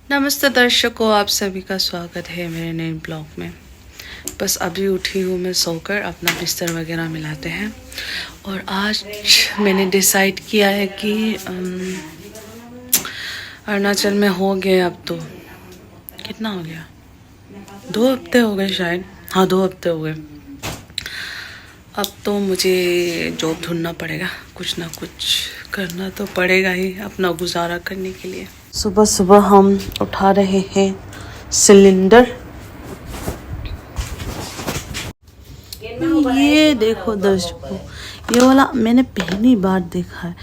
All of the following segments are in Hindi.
नमस्ते दर्शकों, आप सभी का स्वागत है मेरे नए ब्लॉग में। बस अभी उठी हूँ मैं सोकर, अपना बिस्तर वगैरह मिलाते हैं। और आज मैंने डिसाइड किया है कि अरुणाचल में हो गए अब तो कितना हो गया, 2 हफ्ते हो गए शायद। हाँ, 2 हफ्ते हो गए। अब तो मुझे जॉब ढूंढना पड़ेगा, कुछ ना कुछ करना तो पड़ेगा ही अपना गुजारा करने के लिए। सुबह सुबह हम उठा रहे हैं सिलेंडर। ये देखो दर्शकों, ये वाला मैंने पहली बार देखा है,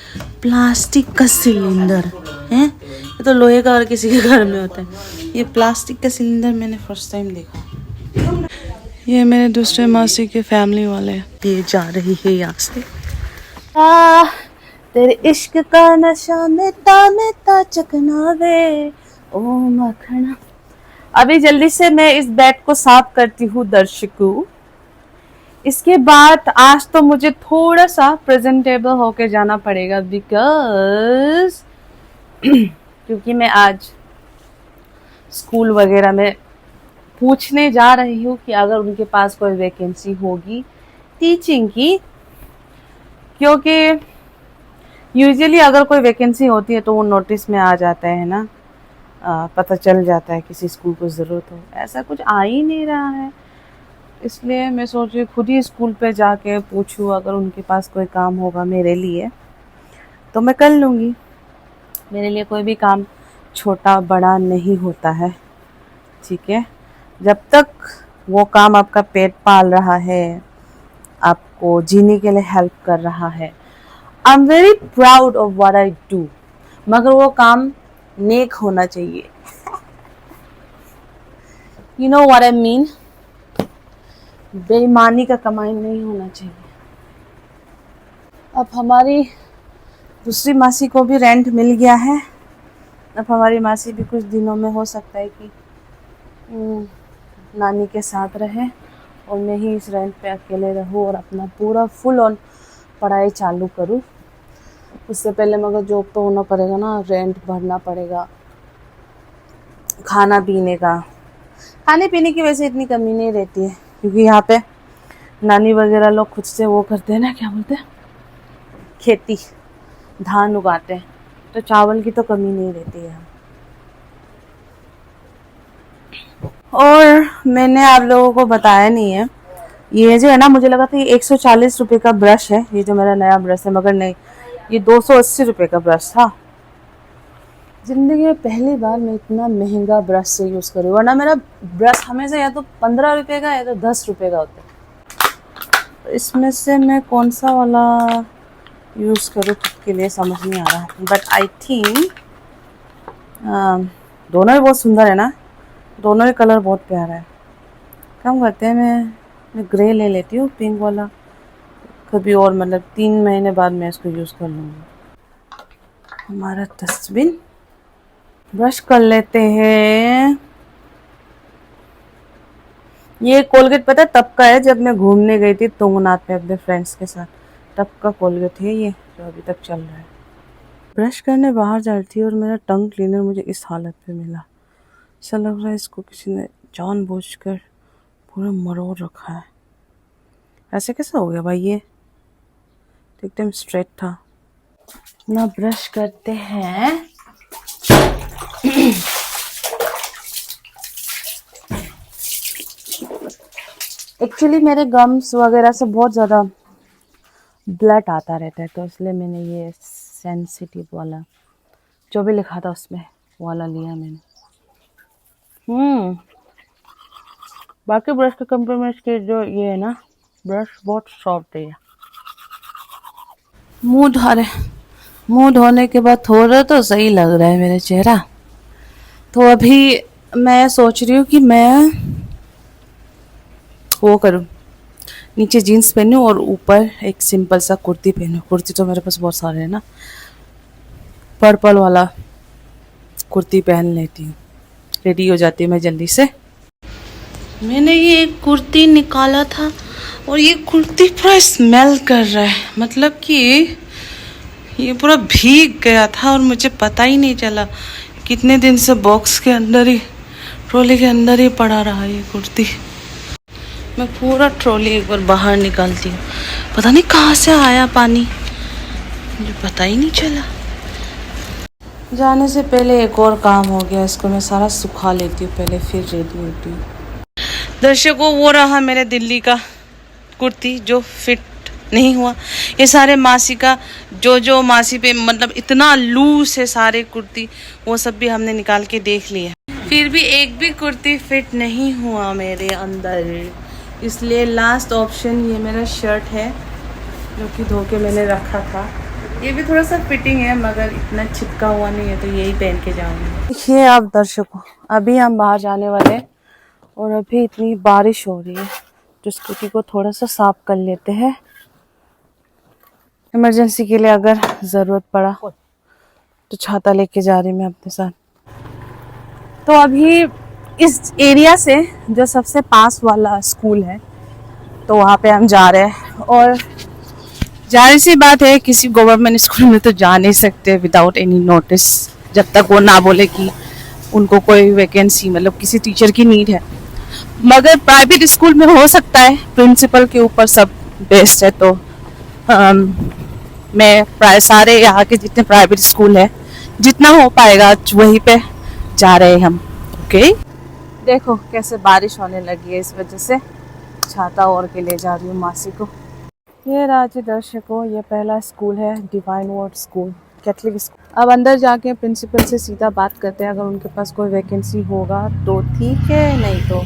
प्लास्टिक का सिलेंडर है। ये तो लोहे का और किसी के घर में होता है, ये प्लास्टिक का सिलेंडर मैंने फर्स्ट टाइम देखा। ये मेरे दूसरे मासी के फैमिली वाले, ये जा रही है यहाँ से। तेरे इश्क का नशा मेता चकनावे ओ मखना। अभी जल्दी से मैं इस बेड को साफ करती हूँ दर्शकों। इसके बाद आज तो मुझे थोड़ा सा प्रेजेंटेबल होके जाना पड़ेगा, बिकॉज क्योंकि मैं आज स्कूल वगैरह में पूछने जा रही हूँ कि अगर उनके पास कोई वैकेंसी होगी टीचिंग की, क्योंकि यूजुअली अगर कोई वैकेंसी होती है तो वो नोटिस में आ जाता है ना, पता चल जाता है किसी स्कूल को ज़रूरत हो। ऐसा कुछ आ ही नहीं रहा है, इसलिए मैं सोच रही खुद ही स्कूल पे जाके पूछूँ, अगर उनके पास कोई काम होगा मेरे लिए तो मैं कर लूँगी। मेरे लिए कोई भी काम छोटा बड़ा नहीं होता है, ठीक है। जब तक वो काम आपका पेट पाल रहा है, आपको जीने के लिए हेल्प कर रहा है, I am very proud of what I do. मगर वो काम नेक होना चाहिए, you know what I mean. बेईमानी का कमाई नहीं होना चाहिए। अब हमारी दूसरी मासी को भी रेंट मिल गया है। अब हमारी मासी भी कुछ दिनों में हो सकता है कि नानी के साथ रहे और मैं ही इस रेंट पे अकेले रहूँ और अपना पूरा फुल ऑन पढ़ाई चालू करूँ। उससे पहले मगर जॉब तो होना पड़ेगा ना, रेंट भरना पड़ेगा, खाना पीने का। खाने पीने की वैसे इतनी कमी नहीं रहती है, क्योंकि यहाँ पे नानी वगैरह लोग खुद से वो करते हैं ना, क्या बोलते हैं, खेती, धान उगाते हैं, तो चावल की तो कमी नहीं रहती है। और मैंने आप लोगों को बताया नहीं है, ये जो है ना, मुझे लगा था ये 140 रुपये का ब्रश है, ये जो मेरा नया ब्रश है, मगर नहीं, ये 280 रुपये का ब्रश था। ज़िंदगी में पहली बार मैं इतना महंगा ब्रश से यूज़ कर रही हूँ, वरना मेरा ब्रश हमेशा या तो 15 रुपये का या तो 10 रुपये का होता है। इसमें से मैं कौन सा वाला यूज़ करूँ खुद के लिए समझ नहीं आ रहा, बट आई थिंक दोनों ही बहुत सुंदर है ना, दोनों ही कलर बहुत प्यारा है। काम करते हैं, मैं ग्रे ले लेती हूँ, पिंक वाला कभी और, मतलब 3 महीने बाद मैं इसको यूज़ कर लूँगी। हमारा डस्टबिन, ब्रश कर लेते हैं। ये कोलगेट पता है तब का है, जब मैं घूमने गई थी तुंगनाथ में अपने फ्रेंड्स के साथ, तब का कोलगेट है ये, जो अभी तक चल रहा है। ब्रश करने बाहर जा रही थी और मेरा टंग क्लीनर मुझे इस हालत पे मिला। ऐसा लग रहा है इसको किसी ने जानबूझकर पूरा मरोड़ रखा है। ऐसे कैसे हो गया भाई, ये एकदम स्ट्रेट था ना। ब्रश करते हैं। एक्चुअली मेरे गम्स वगैरह से बहुत ज़्यादा ब्लड आता रहता है, तो इसलिए मैंने ये सेंसिटिव वाला जो भी लिखा था उसमें वाला लिया मैंने। बाकी ब्रश के कंप्रोमाइज के जो ये है ना, ब्रश बहुत सॉफ्ट है। मुंह धोने के बाद थोड़ा तो सही लग रहा है मेरा चेहरा। तो अभी मैं सोच रही हूँ कि मैं वो करूँ, नीचे जीन्स पहनूँ और ऊपर एक सिंपल सा कुर्ती पहनूँ। कुर्ती तो मेरे पास बहुत सारे है ना, पर्पल वाला कुर्ती पहन लेती हूँ, रेडी हो जाती हूँ मैं जल्दी से। मैंने ये एक कुर्ती निकाला था और ये कुर्ती पूरा स्मेल कर रहा है, मतलब कि ये पूरा भीग गया था और मुझे पता ही नहीं चला। कितने दिन से बॉक्स के अंदर ही, ट्रॉली के अंदर ही पड़ा रहा ये कुर्ती। मैं पूरा ट्रॉली एक बार बाहर निकालती हूँ, पता नहीं कहाँ से आया पानी, मुझे पता ही नहीं चला। जाने से पहले एक और काम हो गया, इसको मैं सारा सुखा लेती हूँ पहले, फिर रेडी होती हूँ। दर्शकों, वो रहा मेरे दिल्ली का कुर्ती जो फिट नहीं हुआ। ये सारे मासी का जो मासी पे मतलब इतना लूज है सारे कुर्ती, वो सब भी हमने निकाल के देख लिया, फिर भी एक भी कुर्ती फिट नहीं हुआ मेरे अंदर। इसलिए लास्ट ऑप्शन ये मेरा शर्ट है जो कि धो के मैंने रखा था। ये भी थोड़ा सा फिटिंग है मगर इतना चिपका हुआ नहीं है, तो यही पहन के जाऊंगी। देखिए आप दर्शकों, अभी हम बाहर जाने वाले हैं और अभी इतनी बारिश हो रही है, तो स्कूटी को थोड़ा सा साफ कर लेते हैं, इमरजेंसी के लिए अगर ज़रूरत पड़ा तो छाता लेके जा रही मैं अपने साथ। तो अभी इस एरिया से जो सबसे पास वाला स्कूल है तो वहाँ पे हम जा रहे हैं, और जाहिर सी बात है किसी गवर्नमेंट स्कूल में तो जा नहीं सकते विदाउट एनी नोटिस, जब तक वो ना बोले कि उनको कोई वैकेंसी मतलब किसी टीचर की नीड है। मगर प्राइवेट स्कूल में हो सकता है, प्रिंसिपल के ऊपर सब बेस्ड है। तो मैं प्राय सारे यहाँ के जितने प्राइवेट स्कूल है जितना हो पाएगा वहीं पे जा रहे हैं हम। ओके, देखो कैसे बारिश होने लगी है, इस वजह से छाता ओढ़ के ले जा रही हूँ मासी को। ये राज्य दर्शकों, ये पहला स्कूल है divine word school, Catholic school. अब अंदर जाके प्रिंसिपल से सीधा बात करते हैं, अगर उनके पास कोई वैकेंसी होगा तो ठीक है, नहीं तो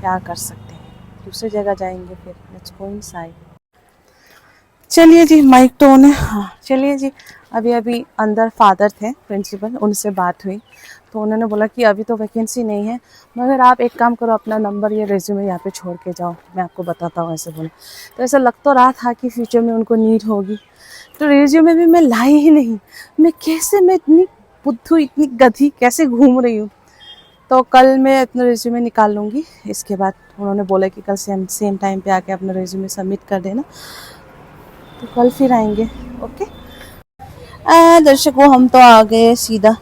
क्या कर सकते हैं, दूसरी जगह जाएंगे फिर। Let's go inside. चलिए जी, माइक तो ऑन है। हाँ चलिए जी, अभी अंदर फादर थे प्रिंसिपल, उनसे बात हुई तो उन्होंने बोला कि अभी तो वैकेंसी नहीं है, मगर आप एक काम करो, अपना नंबर या रेज्यूमे यहाँ पे छोड़ के जाओ, मैं आपको बताता हूँ, ऐसे बोले। तो ऐसा लग तो रहा था कि फ्यूचर में उनको नीड होगी, तो रेज्यूमे भी मैं लाई ही नहीं। मैं इतनी बुद्धू, इतनी गधी कैसे घूम रही हूँ। तो कल मैं अपना रेज्यूमे निकाल लूँगी। इसके बाद उन्होंने बोला कि कल सेम टाइम पे आके अपना रेज्यूमे सबमिट कर देना, तो कल फिर आएंगे। ओके दर्शकों, हम तो आ गए सीधा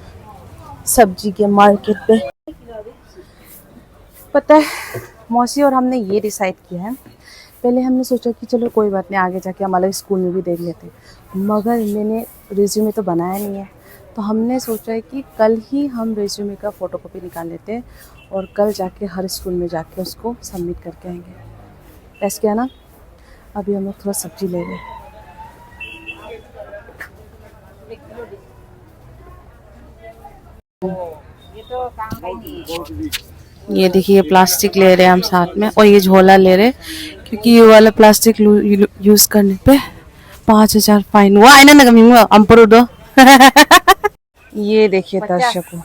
सब्जी के मार्केट पे। पता है मौसी और हमने ये डिसाइड किया है, पहले हमने सोचा कि चलो कोई बात नहीं, आगे जाके हम अलग स्कूल में भी देख लेते, मगर मैंने रिज्यूमे तो बनाया नहीं है, तो हमने सोचा है कि कल ही हम रिज्यूमे का फ़ोटोकॉपी निकाल लेते हैं और कल जाके हर स्कूल में जाके उसको सबमिट करके आएंगे। ऐसा क्या ना, अभी हम लोग थोड़ा सब्जी ले रहे हैं। ये देखिए प्लास्टिक ले रहे हैं हम साथ में, और ये झोला ले रहे क्योंकि ये वाला प्लास्टिक यूज करने पे 5,000 फाइन हुआ। आईना ना कमी अम्परो दो। ये देखिए दर्शकों,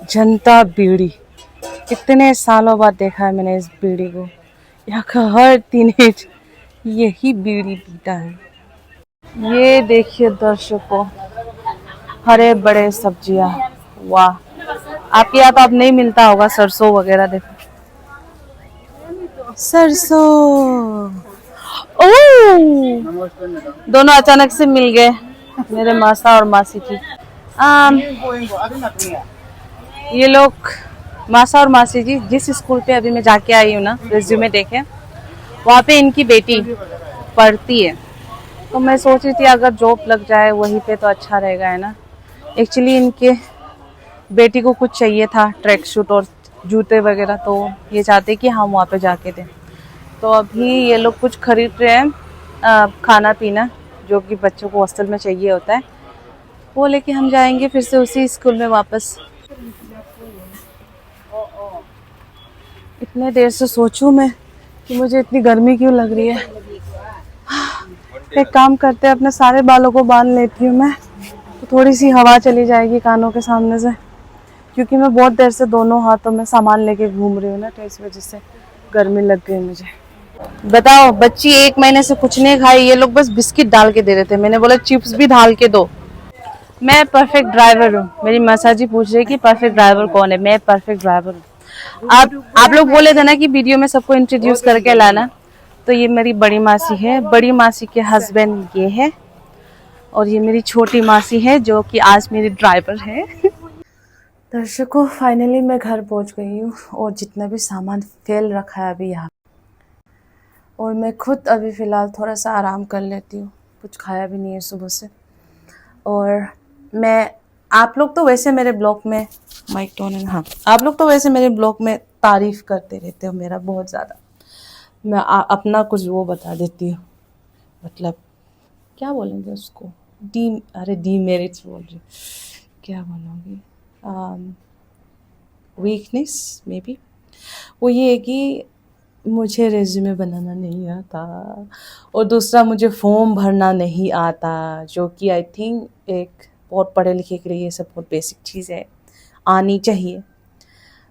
जनता बीड़ी, कितने सालों बाद देखा है मैंने इस बीड़ी को। यहाँ का हर टीनेज यही बीड़ी पीता है। ये देखिए दर्शकों, हरे बड़े सब्जियां, वाह। आपके यहाँ तो अब नहीं मिलता होगा सरसों वगैरह, देखो सरसों। ओह, दोनों अचानक से मिल गए, मेरे मासा और मासी की। ये लोग मासा और मासी जी जिस स्कूल पे अभी मैं जाके आई हूँ ना, रिज्यूमे देखे, वहाँ पे इनकी बेटी पढ़ती है, तो मैं सोच रही थी अगर जॉब लग जाए वहीं पे तो अच्छा रहेगा, है ना। एक्चुअली इनके बेटी को कुछ चाहिए था, ट्रैक सूट और जूते वगैरह, तो ये चाहते कि हम वहाँ पे जाके दें। तो अभी ये लोग कुछ खरीद रहे हैं, खाना पीना जो कि बच्चों को हॉस्टल में चाहिए होता है, वो लेके हम जाएंगे फिर से उसी स्कूल में वापस। इतने देर से सोचूं मैं कि मुझे इतनी गर्मी क्यों लग रही है। एक काम करते हैं, अपने सारे बालों को बांध लेती हूँ मैं, तो थोड़ी सी हवा चली जाएगी कानों के सामने से, क्योंकि मैं बहुत देर से दोनों हाथों में सामान लेके घूम रही हूँ ना, तो इस वजह से गर्मी लग गई मुझे। बताओ, बच्ची 1 महीने से कुछ नहीं खाई, ये लोग बस बिस्किट डाल के दे रहे थे, मैंने बोला चिप्स भी डाल के दो। मैं परफेक्ट ड्राइवर हूँ। मेरी मासा जी पूछ रही कि परफेक्ट ड्राइवर कौन है, मैं परफेक्ट ड्राइवर हूँ। आप लोग बोले थे ना कि वीडियो में सबको इंट्रोड्यूस करके लाना, तो ये मेरी बड़ी मासी है, बड़ी मासी के हस्बैंड ये है, और ये मेरी छोटी मासी है जो कि आज मेरी ड्राइवर है। दर्शकों, फाइनली मैं घर पहुंच गई हूँ और जितना भी सामान फैल रखा है अभी यहाँ, और मैं खुद अभी फ़िलहाल थोड़ा सा आराम कर लेती हूँ। कुछ खाया भी नहीं है सुबह से। और मैं आप लोग तो वैसे मेरे ब्लॉग में माइक टोन है, हाँ, आप लोग तो वैसे मेरे ब्लॉग में तारीफ़ करते रहते हो मेरा बहुत ज़्यादा। मैं अपना कुछ वो बता देती हूँ, मतलब क्या बोलेंगे उसको, डीमेरिट्स बोल रही, क्या बोलोगी, वीकनेस मे बी। वो ये है कि मुझे रेज्यूमे बनाना नहीं आता, और दूसरा मुझे फॉर्म भरना नहीं आता, जो कि आई थिंक एक बहुत पढ़े लिखे के लिए ये सब बहुत बेसिक चीज़ है, आनी चाहिए,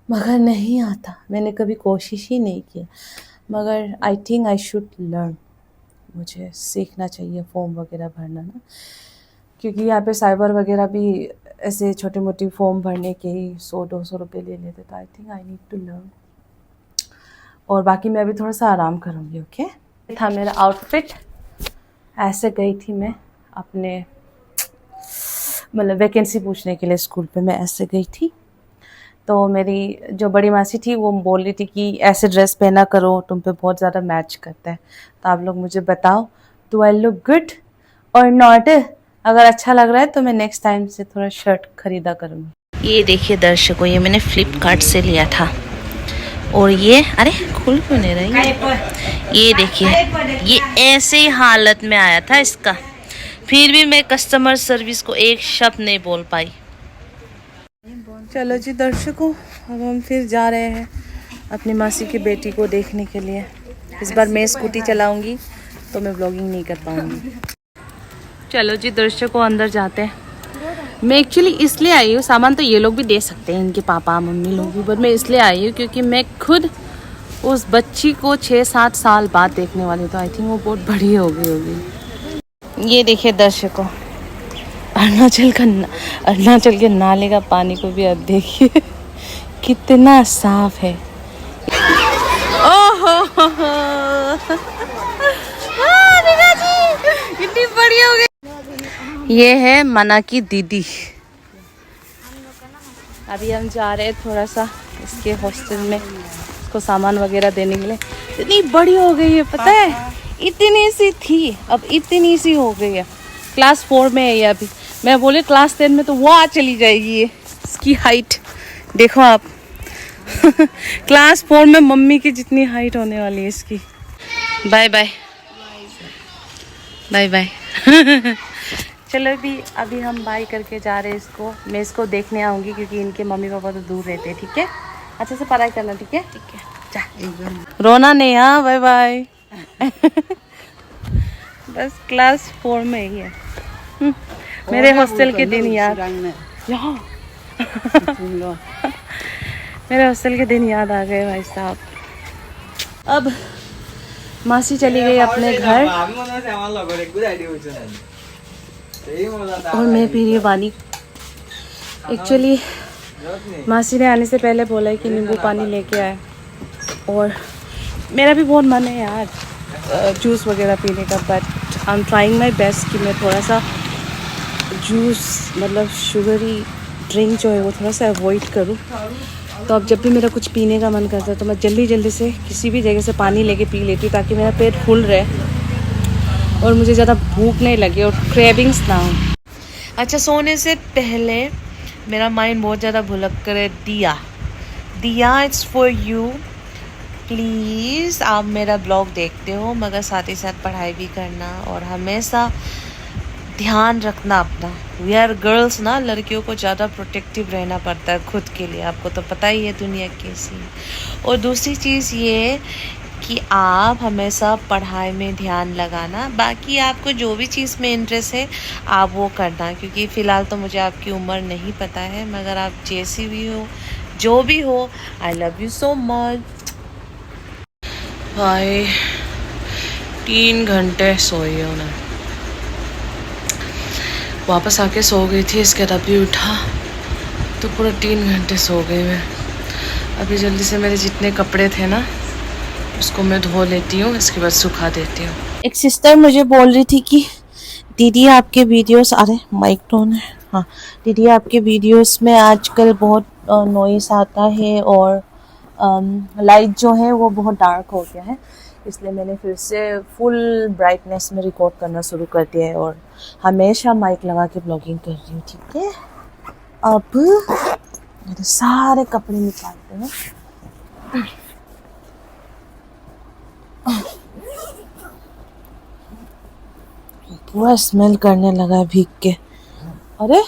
मगर नहीं आता। मैंने कभी कोशिश ही नहीं की, मगर आई थिंक आई शुड लर्न, मुझे सीखना चाहिए फॉर्म वगैरह भरना ना, क्योंकि यहाँ पे साइबर वगैरह भी ऐसे छोटी मोटी फॉर्म भरने के ही 100-200 रुपये ले लेते, तो I think I need to learn. और बाकी मैं अभी थोड़ा सा आराम करूँगी। ओके, था मेरा आउटफिट। ऐसे गई थी मैं अपने मतलब वैकेंसी पूछने के लिए स्कूल पे, मैं ऐसे गई थी। तो मेरी जो बड़ी मासी थी वो बोल रही थी कि ऐसे ड्रेस पहना करो, तुम पे बहुत ज़्यादा मैच करता है। तो आप लोग मुझे बताओ, डू आई लुक गुड और नॉट? अगर अच्छा लग रहा है तो मैं नेक्स्ट टाइम से थोड़ा शर्ट खरीदा करूँगी। ये देखिए दर्शकों, ये मैंने फ्लिपकार्ट से लिया था, और ये अरे खुल क्यों नहीं रही है? ये देखिए, ये ऐसे ही हालत में आया था इसका, फिर भी मैं कस्टमर सर्विस को एक शब्द नहीं बोल पाई। चलो जी दर्शकों, अब हम फिर जा रहे हैं अपनी मासी की बेटी को देखने के लिए। इस बार मैं स्कूटी चलाऊंगी तो मैं व्लॉगिंग नहीं कर पाऊंगी। चलो जी दर्शकों, अंदर जाते हैं। मैं एक्चुअली इसलिए आई हूँ, सामान तो ये लोग भी दे सकते हैं, इनके पापा मम्मी लोग भी, पर मैं इसलिए आई हूँ क्योंकि मैं खुद उस बच्ची को 6-7 साल बाद देखने वाली हूँ। तो आई थिंक वो बहुत बड़ी हो गई होगी। ये देखिए दर्शकों, अरुणाचल के नाले का पानी को भी अब देखिए कितना साफ है। ओहो कितनी बड़ी हो गई। ये है मना की दीदी। अभी हम जा रहे हैं थोड़ा सा इसके हॉस्टल में, इसको सामान वगैरह देने के लिए। इतनी बड़ी हो गई है, पता है, इतनी सी थी अब इतनी सी हो गई है। क्लास 4 में है ये अभी। मैं बोले क्लास 10 में तो वो आ चली जाएगी। ये इसकी हाइट देखो आप क्लास 4 में मम्मी की जितनी हाइट होने वाली है इसकी। बाय बाय बाय बाय चलो अभी हम बाय करके जा रहे हैं इसको। मैं इसको देखने आऊँगी क्योंकि इनके मम्मी पापा तो दूर रहते हैं। ठीक है, अच्छे से पढ़ाई करना। ठीक है, ठीक है, जा, रोना नहीं। हाँ, बाय बाय बस क्लास 4 में ही है। मेरे हॉस्टल के दिन याद यहाँ मेरे हॉस्टल के दिन याद आ गए भाई साहब। अब मासी चली गई अपने घर और मैं पी रही हूँ पानी। एक्चुअली मासी ने आने से पहले बोला है कि नींबू पानी लेके आए, और मेरा भी बहुत मन है यार जूस वगैरह पीने का, but I am trying my best कि मैं थोड़ा सा जूस मतलब शुगरी ड्रिंक जो है वो थोड़ा सा अवॉइड करूँ। तो अब जब भी मेरा कुछ पीने का मन करता है तो मैं जल्दी से किसी भी जगह से पानी लेके पी लेती हूँ, ताकि मेरा पेट फुल रहे और मुझे ज़्यादा भूख नहीं लगे और क्रेविंग्स ना हो। अच्छा, सोने से पहले मेरा माइंड बहुत ज़्यादा भुलक कर दिया इट्स फॉर यू। प्लीज़ आप मेरा ब्लॉग देखते हो मगर साथ ही साथ पढ़ाई भी करना और हमेशा ध्यान रखना अपना। वी आर गर्ल्स ना, लड़कियों को ज़्यादा प्रोटेक्टिव रहना पड़ता है खुद के लिए, आपको तो पता ही है दुनिया कैसी है। और दूसरी चीज़ ये कि आप हमेशा पढ़ाई में ध्यान लगाना, बाकी आपको जो भी चीज़ में इंटरेस्ट है आप वो करना, क्योंकि फ़िलहाल तो मुझे आपकी उम्र नहीं पता है, मगर आप जैसी भी हो जो भी हो, I love you so much. भाई 3 घंटे सोई हूँ मैं, वापस आके सो गई थी, इसके बाद अभी उठा तो पूरा 3 घंटे सो गई मैं। अभी जल्दी से मेरे जितने कपड़े थे ना उसको मैं धो लेती हूँ, इसके बाद सुखा देती हूँ। एक सिस्टर मुझे बोल रही थी कि दीदी आपके वीडियोस, अरे माइक टोन है, हाँ दीदी, आपके वीडियोस में आजकल बहुत नॉइस आता है और लाइट जो है वो बहुत डार्क हो गया है, इसलिए मैंने फिर से फुल ब्राइटनेस में रिकॉर्ड करना शुरू कर दिया है और हमेशा माइक लगा के ब्लॉगिंग कर रही हूँ। ठीक है, अब मेरे सारे कपड़े निकालते हैं। पूरा स्मेल करने लगा भीग के। अरे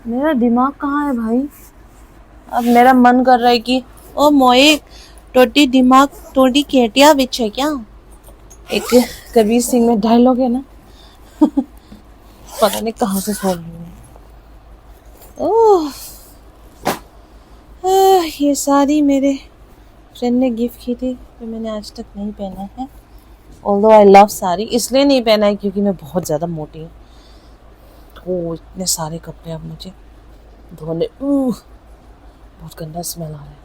मेरा दिमाग कहाँ है भाई? अब मेरा मन कर रहा है कि ओ मोए टोटी दिमाग टोटी केटिया बिच है क्या? एक कबीर सिंह में डायलॉग है ना। पता नहीं कहाँ से बोल रही हूँ। ओह, ये साड़ी मेरे फ्रेंड ने गिफ्ट की थी, तो मैंने आज तक नहीं पहना है। ऑल्दो आई लव साड़ी, इसलिए नहीं पहना है क्योंकि मैं बहुत ज़्यादा मोटी हूँ। ओह, इतने सारे कपड़े अब मुझे धोने। बहुत गंदा स्मेल आ रहा है।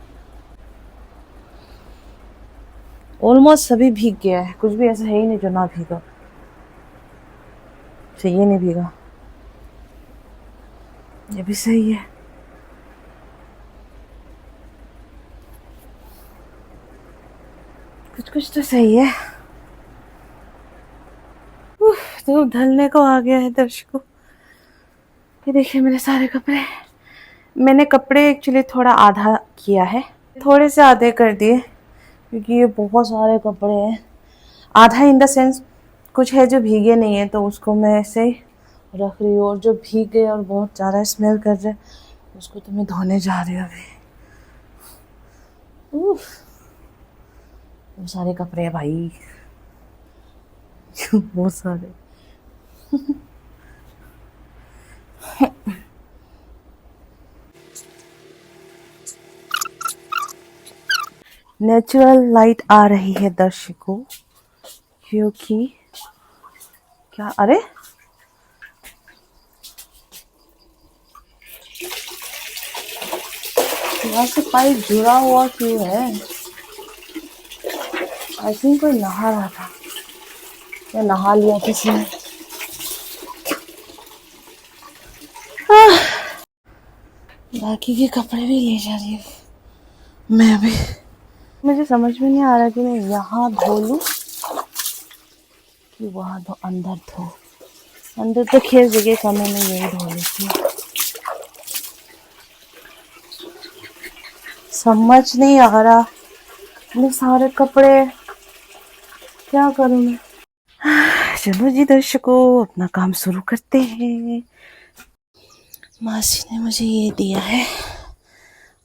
ऑलमोस्ट सभी भीग गया है, कुछ भी ऐसा है ही नहीं जो ना भीगा। ये नहीं भीगा, ये भी सही है। कुछ कुछ तो सही है। तो ढलने को आ गया है दर्शकों। ये देखिए मेरे सारे कपड़े। मैंने कपड़े एक्चुअली थोड़ा आधा किया है, थोड़े से आधे कर दिए क्योंकि ये बहुत सारे कपड़े हैं। आधा इन द सेंस कुछ है जो भीगे नहीं है, तो उसको मैं ऐसे ही रख रही हूँ, और जो भीग गए और बहुत ज़्यादा स्मेल कर रहे उसको तो मैं धोने जा रही हूँ अभी। वो सारे कपड़े हैं भाई। बहुत सारे। नेचुरल लाइट आ रही है दर्शकों, क्योंकि क्या, अरे यहाँ से पाइप जुड़ा हुआ क्यों है? आई थिंक कोई नहा रहा था या नहा लिया किसी ने। बाकी के कपड़े भी ले जा रही हूँ मैं अभी। मुझे समझ में नहीं आ रहा कि मैं यहाँ धो लूँ कि वहाँ धो, अंदर धो। अंदर तो खेल जगह कम है, मैं यही धो लेती हूँ। समझ नहीं आ रहा, इतने सारे कपड़े क्या करूँ मैं। चलो जी दर्शकों, अपना काम शुरू करते हैं। मासी ने मुझे ये दिया है,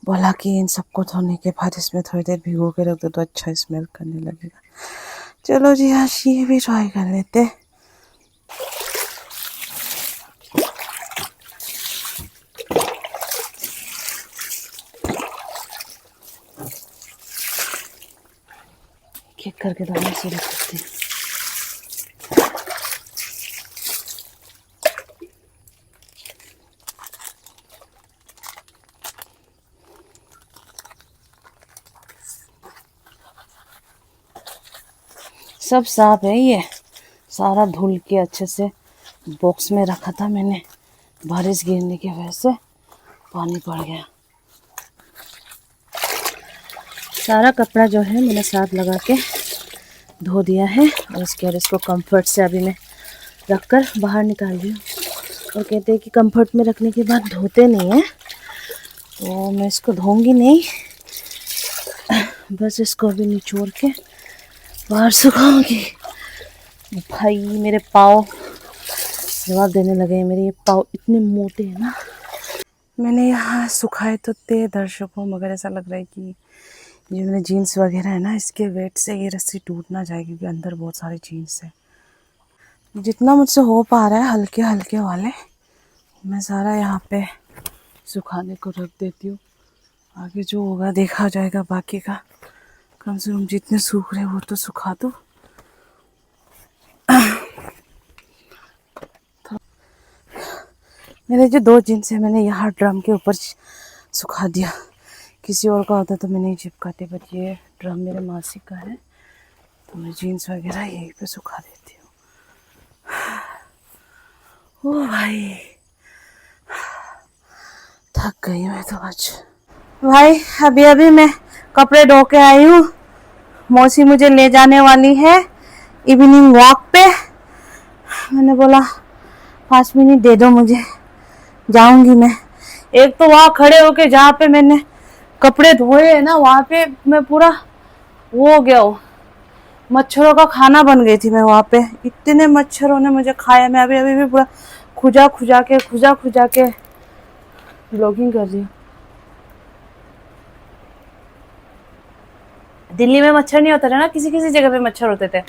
बोला कि इन सबको धोने के बाद इसमें थोड़ी देर भिगो के रख दो तो अच्छा स्मेल करने लगेगा। चलो जी, आज ये भी ट्राई कर लेते। एक करके धोना शुरू करते हैं। सब साफ है, ये सारा धुल के अच्छे से बॉक्स में रखा था मैंने, बारिश गिरने की वजह से पानी पड़ गया। सारा कपड़ा जो है मैंने साथ लगा के धो दिया है, और उसके बाद इसको कंफर्ट से अभी मैं रख कर बाहर निकाल रही हूँ। और कहते हैं कि कंफर्ट में रखने के बाद धोते नहीं हैं, तो मैं इसको धोऊंगी नहीं, बस इसको अभी निचोड़ के बाहर सुखाऊंगी। भाई मेरे पाँव जवाब देने लगे हैं, मेरे ये पाँव इतने मोटे हैं ना। मैंने यहाँ सुखाए तो थे दर्शकों, मगर ऐसा लग रहा है कि ये मैंने जीन्स वगैरह है ना, इसके वेट से ये रस्सी टूट ना जाए, क्योंकि अंदर बहुत सारी जीन्स है। जितना मुझसे हो पा रहा है हल्के हल्के वाले मैं सारा यहाँ पे सुखाने को रख देती हूँ। आगे जो होगा देखा जाएगा, बाकी का कम से कम जितने सूख रहे वो तो सुखा दो। मेरे जो 2 जीन्स है मैंने यहाँ ड्रम के ऊपर सुखा दिया। किसी और का होता तो मैं नहीं चिपकाती, बट ये ड्रम मेरे मासी का है, तो मैं जीन्स वगैरह यहीं पे सुखा देती हूँ। ओ भाई थक गई मैं तो आज। भाई अभी अभी मैं कपड़े धो के आई हूँ। मौसी मुझे ले जाने वाली है इवनिंग वॉक पे। मैंने बोला 5 मिनट दे दो मुझे, जाऊंगी मैं। एक तो वहां खड़े होके जहाँ पे मैंने कपड़े धोए है ना, वहां पे मैं पूरा वो हो गया हूँ, मच्छरों का खाना बन गई थी मैं वहां पे। इतने मच्छरों ने मुझे खाया। मैं अभी अभी भी पूरा खुजा खुजा के ब्लॉगिंग कर रही हूँ। दिल्ली में मच्छर नहीं होता था ना, किसी किसी जगह पे मच्छर होते थे,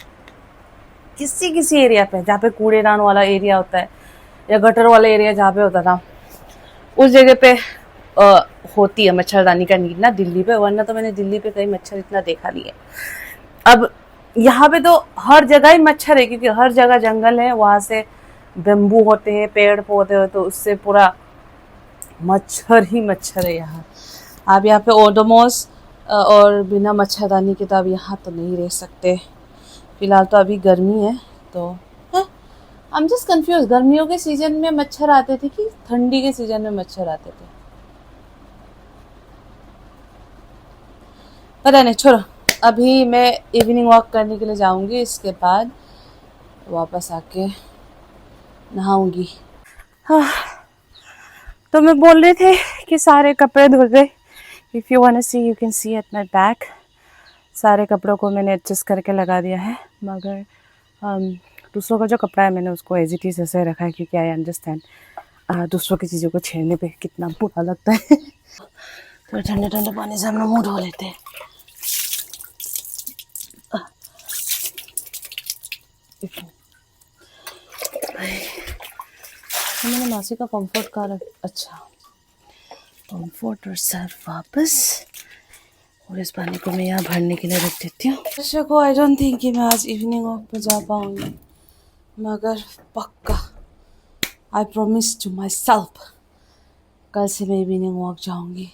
किसी किसी एरिया पे जहाँ पे कूड़ेदान वाला एरिया होता है या गटर वाला एरिया जहाँ पे होता था, उस जगह पे होती है मच्छरदानी का नीड ना दिल्ली पे। वरना तो मैंने दिल्ली पे कहीं मच्छर इतना देखा नहीं है। अब यहाँ पे तो हर जगह ही मच्छर है, क्योंकि हर जगह जंगल है, वहां से बेम्बू होते हैं, पेड़ पौधे होते, तो उससे पूरा मच्छर ही मच्छर है यहाँ। आप यहाँ पे ओडोमॉस और बिना मच्छरदानी के तो आप यहाँ तो नहीं रह सकते। फिलहाल तो अभी गर्मी है तो आई एम जस्ट कंफ्यूज, गर्मियों के सीजन में मच्छर आते थे कि ठंडी के सीजन में मच्छर आते थे, पता नहीं, छोड़ो। अभी मैं इवनिंग वॉक करने के लिए जाऊंगी, इसके बाद वापस आके नहाऊंगी। हाँ, तो मैं बोल रही थी कि सारे कपड़े धुल गए। If you want to see you can see at my back. सारे कपड़ों को मैंने एडजस्ट करके लगा दिया है, मगर दूसरों का जो कपड़ा है मैंने उसको एज इट इज़ ऐसे रखा है, क्योंकि आई अंडरस्टैंड दूसरों की चीज़ों को छेड़ने पे कितना बुरा लगता है। तो ठंडे ठंडे पानी से हम लोग मुँह धो लेते हैं। तो मैंने मासी का कंफर्ट का अच्छा कंफर्ट और सर्फ वापस, और इस पानी को मैं यहाँ भरने के लिए रख देती हूँ। दर्शकों, आई डोंट थिंक कि मैं आज इवनिंग वॉक पे जा पाऊँगी, मगर पक्का I promise to myself कल से मैं इवनिंग वॉक जाऊँगी,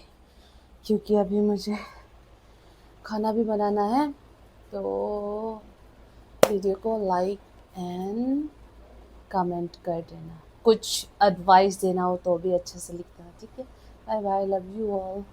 क्योंकि अभी मुझे खाना भी बनाना है। तो वीडियो को लाइक एंड कमेंट कर देना, कुछ एडवाइस देना हो तो भी अच्छे से लिख देना, ठीक है। Bye bye, love you all.